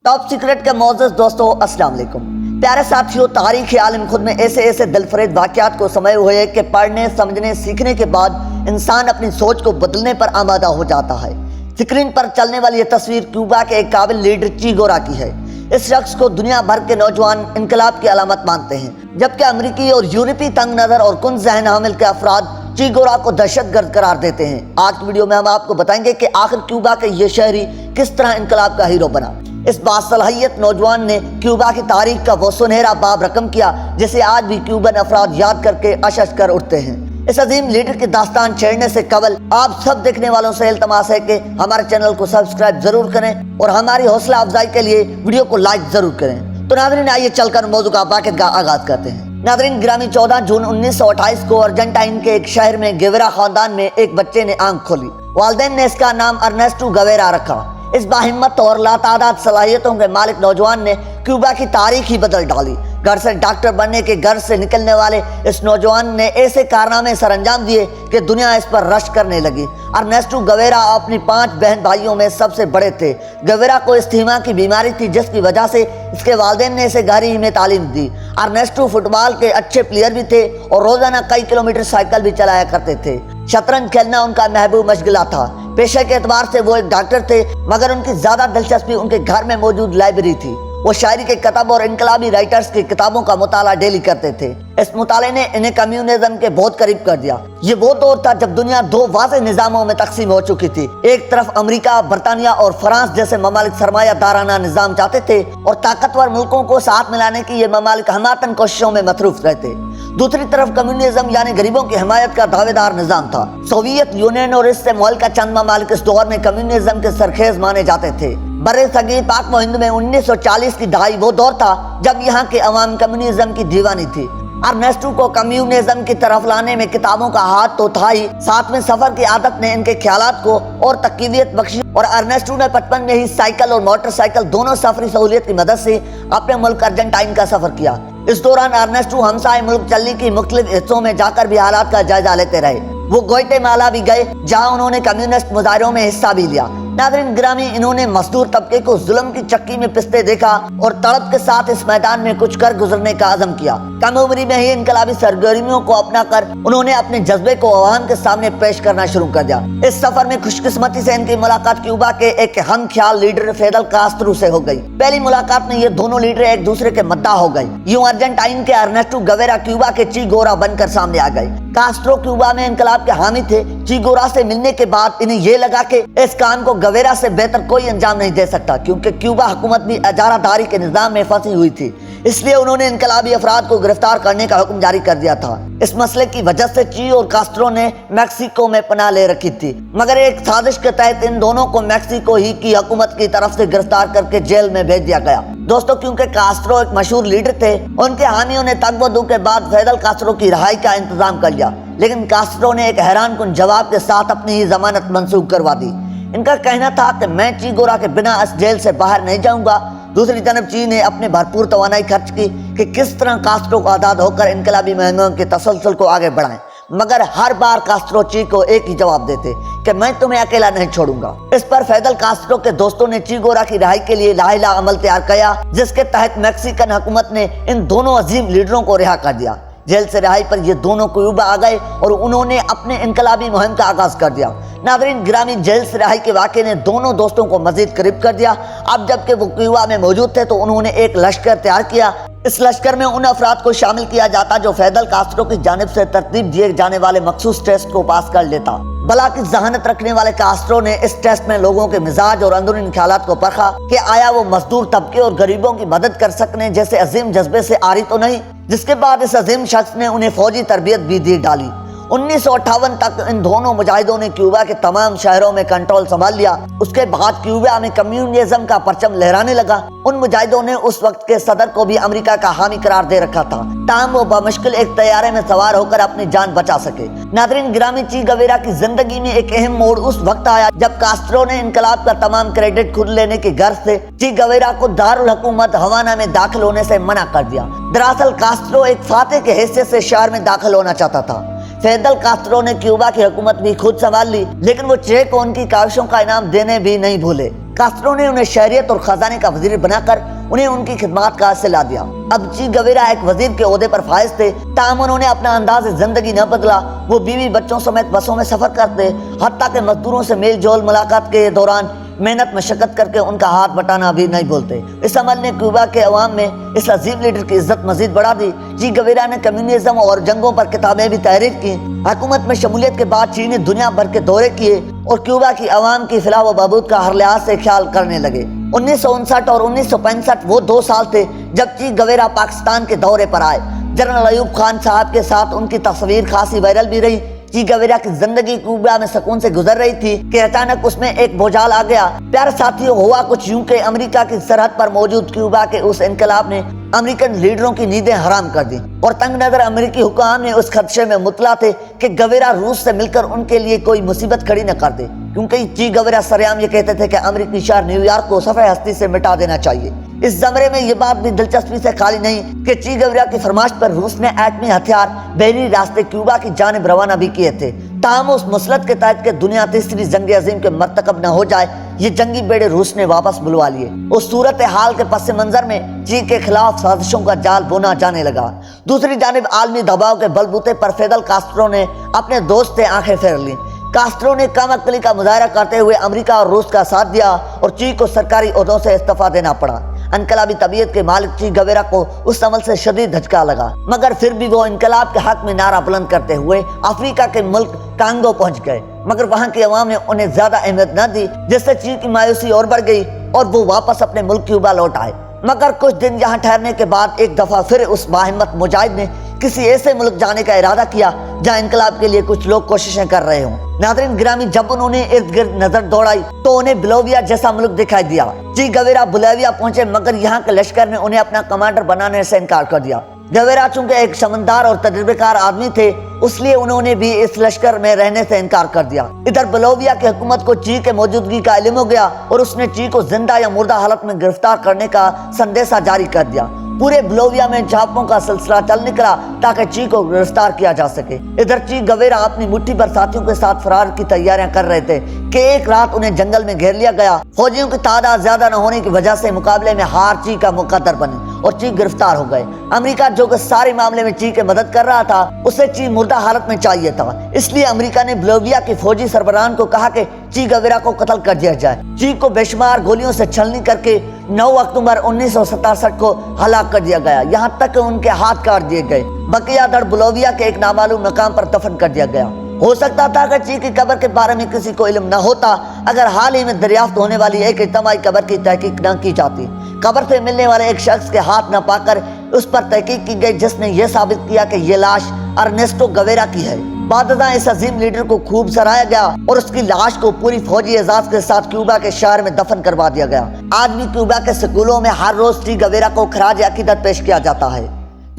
Top secret के मोअज़्ज़ज़ दोस्तों, अस्सलाम वालेकुम। प्यारे साथियों, तारीख़ आलम खुद में ऐसे दिलफरेज वाक़यात को समाये हुए है कि पढ़ने, समझने, सीखने के बाद इंसान अपनी सोच को बदलने पर आमादा हो जाता है। स्क्रीन पर चलने वाली ये तस्वीर क्यूबा के एक काबिल लीडर चे गुएवारा की है। इस शख्स को दुनिया भर के नौजवान इनकलाब की अलामत मानते हैं, जबकि अमरीकी और यूरोपी तंग नज़र और कुन ज़हन हामिल के अफराद चे गुएवारा को दहशतगर्द करार देते हैं। आज की वीडियो में हम आपको बताएंगे कि आखिर क्यूबा के ये शहरी किस तरह इनकलाब का हीरो बना। इस बासलाहियत नौजवान ने क्यूबा की तारीख का वो सुनहरा बाब रकम किया जिसे आज भी क्यूबन अफराद याद करके अशश कर उठते हैं। इस अजीम लीडर की दास्तान छेड़ने से कबल आप सब देखने वालों से इल्तमास है कि हमारे चैनल को सब्सक्राइब जरूर करें और हमारी हौसला अफजाई के लिए वीडियो को लाइक जरूर करें। तो नाज़रीन, आइए चलकर मौजू का बाक़ायदा आगाज करते हैं। नाज़रीन गिरामी, 14 जून 1928 को अर्जेंटाइन के एक शहर में गुएवारा खानदान में एक बच्चे ने आंख खोली। वालिदैन ने इसका नाम अर्नेस्टो गुएवारा रखा। इस बाहिम्मत और लातादाद सलाहियतों के मालिक नौजवान ने क्यूबा की तारीख ही बदल डाली। घर से डॉक्टर बनने के घर से निकलने वाले इस नौजवान ने ऐसे कारनामे सरअंजाम दिए कि दुनिया इस पर रश करने लगी। अर्नेस्टो गुएवारा अपनी 5 बहन भाइयों में सबसे बड़े थे। गुएवारा को इस्थीमा की बीमारी थी, जिसकी वजह से इसके वालिदैन ने इसे घर ही में तालीम दी। अर्नेस्टो फुटबॉल के अच्छे प्लेयर भी थे और रोजाना कई किलोमीटर साइकिल भी चलाया करते थे। शतरंज खेलना उनका महबूब मशगला था। पेशे के एतबार से वो एक डॉक्टर थे, मगर उनकी ज्यादा दिलचस्पी उनके घर में मौजूद लाइब्रेरी थी। वो शायरी के किताब और इनकलाबी राइटर्स की किताबों का मुताला डेली करते थे। इस मुताले ने इन्हें कम्युनिज्म के बहुत करीब कर दिया। ये वो दौर था जब दुनिया 2 वाज़ेह निज़ामों में तकसीम हो चुकी थी। एक तरफ अमेरिका, बरतानिया और फ्रांस जैसे ममालिक सरमायादाराना निज़ाम चाहते थे और ताकतवर मुल्कों को साथ मिलाने की ये ममालिक हमातन कोशिशों में मसरूफ रहते। दूसरी तरफ कम्युनिज्म यानी गरीबों की हिमायत का दावेदार निज़ाम था। सोवियत यूनियन और इससे मुअल्लिका चंद ममालिक इस दौर में कम्युनिज्म के सरखेज माने जाते थे। बड़े सगीर पाक व हिंद में 1940 की दहाई वो दौर था जब यहाँ के अवाम कम्युनिज्म की दीवानी थी। अर्नेस्टो को कम्युनिज्म की तरफ लाने में किताबों का हाथ तो था ही, साथ में सफर की आदत ने इनके ख्यालात को और तक़वियत बख्शी और अर्नेस्टो ने 55 में ही साइकिल और मोटरसाइकिल दोनों सफरी सहूलियत की मदद से अपने मुल्क अर्जेंटाइन का सफर किया। इस दौरान अर्नेस्टो हमसाए मुल्क चिली की मुख्तलिफ हिस्सों में जाकर भी हालात का जायजा लेते रहे। वो ग्वाटेमाला भी गए, जहाँ उन्होंने कम्युनिस्ट मुजाहरों में हिस्सा भी लिया। नाज़रीन गिरामी, इन्होंने मजदूर तबके को जुल्म की चक्की में पिसते देखा और तड़प के साथ इस मैदान में कुछ कर गुजरने का अज़म किया। कम उम्री में ही इनकलाबी सरगर्मियों को अपना कर उन्होंने अपने जज्बे को अवाम के सामने पेश करना शुरू कर दिया। इस सफर में खुशकिस्मती से इनकी मुलाकात क्यूबा के एक हम ख्याल लीडर फिदेल कास्त्रो से हो गई। पहली मुलाकात में ये दोनों लीडर एक दूसरे के मद्दा हो गए। यूं अर्जेंटाइन के अर्नेस्टो गुएवारा क्यूबा के चे गुएवारा बनकर सामने आ गए। कास्त्रो क्यूबा में इनकलाब के हामी थे। चे गुएवारा से मिलने के बाद इन्हें ये लगा कि इस काम को गुएवारा से बेहतर कोई अंजाम नहीं दे सकता, क्योंकि क्यूबा हुकूमत भी अजारादारी के निजाम में फंसी हुई थी। इसलिए उन्होंने इनकलाबी अफराद को गिरफ्तार करने का हुक्म जारी कर दिया था। इस मसले की वजह से चे और कास्त्रो ने मैक्सिको में पनाह ले रखी थी, मगर एक साजिश के तहत इन दोनों को मैक्सिको ही की हुकूमत की तरफ से गिरफ्तार करके जेल में भेज दिया गया। दोस्तों, क्योंकि कास्त्रो एक मशहूर लीडर थे, उनके हामियों ने तगबदू के बाद फिदेल कास्त्रो की रिहाई का इंतजाम कर लिया, लेकिन कास्त्रो ने एक हैरान कुन जवाब के साथ अपनी ही जमानत मंसूख करवा दी। इनका कहना था कि मैं चे गुएवारा के बिना इस जेल से बाहर नहीं जाऊंगा। दूसरी तरफ चे ने अपने भरपूर तवानाई खर्च की कि किस तरह कास्त्रो को आज़ाद होकर इनकलाबी मुहिम के तसलसल को आगे बढ़ाएं, मगर हर बार कास्त्रो चे को एक ही जवाब देते कि मैं तुम्हें अकेला नहीं छोड़ूंगा। इस पर फिदेल कास्त्रो के दोस्तों ने चे गुएवारा की रिहाई के लिए लाहिला अमल तैयार किया, जिसके तहत मैक्सिकन हुकूमत ने इन दोनों अजीम लीडरों को रिहा कर दिया। जेल से रिहाई पर ये दोनों क्यूबा आ गए और उन्होंने अपने इनकलाबी मुहिम का आगाज कर दिया। नाज़रीन गिरामी, जेल से रिहाई के वाक़े ने दोनों दोस्तों को मजीद करीब कर दिया। अब जबकि वो क्यूबा में मौजूद थे तो उन्होंने एक लश्कर तैयार किया। इस लश्कर में उन अफराद को शामिल किया जाता जो फिदेल कास्त्रो की जानिब से तरतीब दिए जाने वाले मखसूस टेस्ट को पास कर लेता। बला की जहानत रखने वाले कास्त्रो ने इस टेस्ट में लोगों के मिजाज और अंदरूनी ख्यालात को परखा कि आया वो मजदूर तबके और गरीबों की मदद कर सकने जैसे अजीम जज्बे से आरी तो नहीं। जिसके बाद इस अजीम शख्स ने उन्हें फौजी तरबियत भी दी डाली। 1958 तक इन दोनों मुजाहिदों ने क्यूबा के तमाम शहरों में कंट्रोल संभाल लिया। उसके बाद क्यूबा में कम्युनिज्म का परचम लहराने लगा। उन मुजाहिदों ने उस वक्त के सदर को भी अमेरिका का हामी करार दे रखा था, ताहम वो बमुश्किल एक तैयारे में सवार होकर अपनी जान बचा सके। नाज़रीन गिरामी, चे गुएवारा की जिंदगी में एक अहम मोड़ उस वक्त आया जब कास्त्रो ने इनकलाब का तमाम क्रेडिट खुद लेने की गर्ज से चे गुएवारा को दारुल हुकूमत हवाना में दाखिल होने से मना कर दिया। दरअसल कास्त्रो एक फातेह के हैसियत से शहर में दाखिल होना चाहता था। फिदेल कास्त्रो ने क्यूबा की हुकूमत भी खुद संभाल ली, लेकिन वो चे को उनकी काविशों का इनाम देने भी नहीं भूले। कास्ट्रो ने उन्हें शहरियत और खजाने का वजीर बनाकर उन्हें उनकी खिदमत का सिला दिया। अब ची गवेरा एक वजीर के ओहदे पर फाइज थे, ताहम उन्होंने अपना अंदाज जिंदगी न बदला। वो बीवी बच्चों समेत बसों में सफर करते, हत्ता के मजदूरों से मेल जोल मुलाकात के दौरान मेहनत मशक्कत करके उनका हाथ बटाना भी नहीं बोलते। इस अमल ने क्यूबा के अवाम में इस अजीब लीडर की इज्जत मजीद बढ़ा दी। ची गवेरा ने कम्युनिज्म और जंगों पर किताबें भी तहरीर की। हुकूमत में शमूलियत के बाद ची ने दुनिया भर के दौरे किए और क्यूबा की अवाम की फलाह व बहबूद का हर लिहाज से ख्याल करने लगे। 1959 और 1965 वो 2 साल थे जब ची गवेरा पाकिस्तान के दौरे पर आए। जनरल अयूब खान साहब के साथ उनकी तस्वीर खासी वायरल भी रही। ची गवेरा की जिंदगी क्यूबा में सुकून से गुजर रही थी कि अचानक उसमें एक भूचाल आ गया। प्यारे साथियों, हुआ कुछ यूं कि अमेरिका की सरहद पर मौजूद क्यूबा के उस इनकलाब ने अमेरिकन लीडरों की नींदें हराम कर दी और तंग नजर अमेरिकी हुकाम ने उस खदशे में मुतला थे कि गवेरा रूस से मिलकर उनके लिए कोई मुसीबत खड़ी न कर दे, क्योंकि ची गवेरा सरेआम ये कहते थे कि अमेरिकी शहर न्यूयॉर्क को सफ़े हस्ती से मिटा देना चाहिए। इस जमरे में ये बात भी दिलचस्पी से खाली नहीं कि ची गवेरा की फरमाइश पर रूस ने एटमी हथियार बहरी रास्ते क्यूबा की जानिब रवाना भी किए थे, ताहम उस मसलत के तहत कि दुनिया तीसरी जंग अजीम के मरतकब न हो जाए, ये जंगी बेड़े रूस ने वापस बुलवा लिए। उस सूरत हाल के पस मंजर में ची के खिलाफ साजिशों का जाल बुना जाने लगा। दूसरी जानिब आलमी दबाव के बलबूते पर फिदेल कास्ट्रो ने अपने दोस्त से आंखें फेर ली। कास्ट्रो ने कम अक्ली का मुजाहरा करते हुए अमेरिका और रूस का साथ दिया और ची को सरकारी ओहदों से इस्तीफा देना पड़ा। इनकलाबी तबीयत के मालिक ची गवेरा को उस अमल से शदीद धचका लगा, मगर फिर भी वो इनकलाब के हक में नारा बुलंद करते हुए अफ्रीका के मुल्क कांगो पहुंच गए। मगर वहां की अवाम ने उन्हें ज्यादा अहमियत न दी, जिससे ची की मायूसी और बढ़ गई और वो वापस अपने मुल्क क्यूबा लौट आए। मगर कुछ दिन यहाँ ठहरने के बाद एक दफा फिर उस बाहिम्मत मुजाहिद ने किसी ऐसे मुल्क जाने का इरादा किया जहाँ इनकलाब के लिए कुछ लोग कोशिशें कर रहे हों। नाज़रीन गिरामी, जब उन्होंने इर्द गिर्द नजर दौड़ाई तो उन्हें बोलिविया जैसा मुल्क दिखाई दिया। ची गवेरा बोलिविया पहुंचे, मगर यहाँ के लश्कर ने उन्हें अपना कमांडर बनाने से इनकार कर दिया। गवेरा चूंकि एक समझदार और तजुर्बेकार आदमी थे, इसलिए उन्होंने भी इस लश्कर में रहने से इनकार कर दिया। इधर बोलिविया की हुकूमत को ची के मौजूदगी का इल्म हो गया और उसने ची को जिंदा या मुर्दा हालत में गिरफ्तार करने का संदेशा जारी कर दिया। पूरे बोलिविया में छापों का सिलसिला चल निकला ताकि ची को गिरफ्तार किया जा सके। इधर ची गवेरा अपनी मुट्ठी भर साथियों के साथ फरार की तैयारियां कर रहे थे कि एक रात उन्हें जंगल में घेर लिया गया। फौजियों की तादाद ज्यादा न होने की वजह से मुकाबले में हार ची का मुकद्दर बनी और ची गिरफ्तार हो गए। अमेरिका जो कि सारे मामले में ची की मदद कर रहा था, उसे ची मुर्दा हालत में चाहिए था, इसलिए अमेरिका ने बोलिविया के फौजी सरबराहान को कहा कि ची गवेरा को कत्ल कर दिया जाए। ची को बेशुमार गोलियों से छलनी करके 9 अक्टूबर 1967 को हलाक कर दिया गया। यहाँ तक उनके हाथ काट दिए गए। बकिया धड़ बोलिविया के एक नामालूम मकाम पर दफन कर दिया गया। हो सकता था कि ची की कब्र के बारे में किसी को इल्म न होता अगर हाल ही में दरियाफ्त होने वाली एक इज्तिमाई कब्र की तहकीक न की जाती। कब्र से मिलने वाले एक शख्स के हाथ न पाकर उस पर तहकीक की गई, जिसने यह साबित किया कि ये लाश अर्नेस्टो गवेरा की है। बादशाह इस अजीम लीडर को खूब सराहा गया और उसकी लाश को पूरी फौजी एजाज के साथ क्यूबा के शहर में दफन करवा दिया गया। आज भी क्यूबा के स्कूलों में हर रोज ची गवेरा को खराज अकीदत पेश किया जाता है।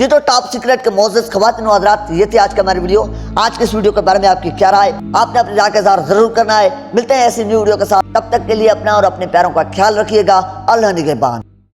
ये तो टॉप सीक्रेट के मोअज़्ज़िज़ ख़वातीन व हज़रात, ये थी आज का हमारी वीडियो। आज के इस वीडियो के बारे में आपकी क्या राय, आपने अपनी राय का इज़हार जरूर करना है। मिलते हैं ऐसी न्यू वीडियो के साथ, तब तक के लिए अपना और अपने प्यारों का ख्याल रखिएगा। अल्लाह निगहबान।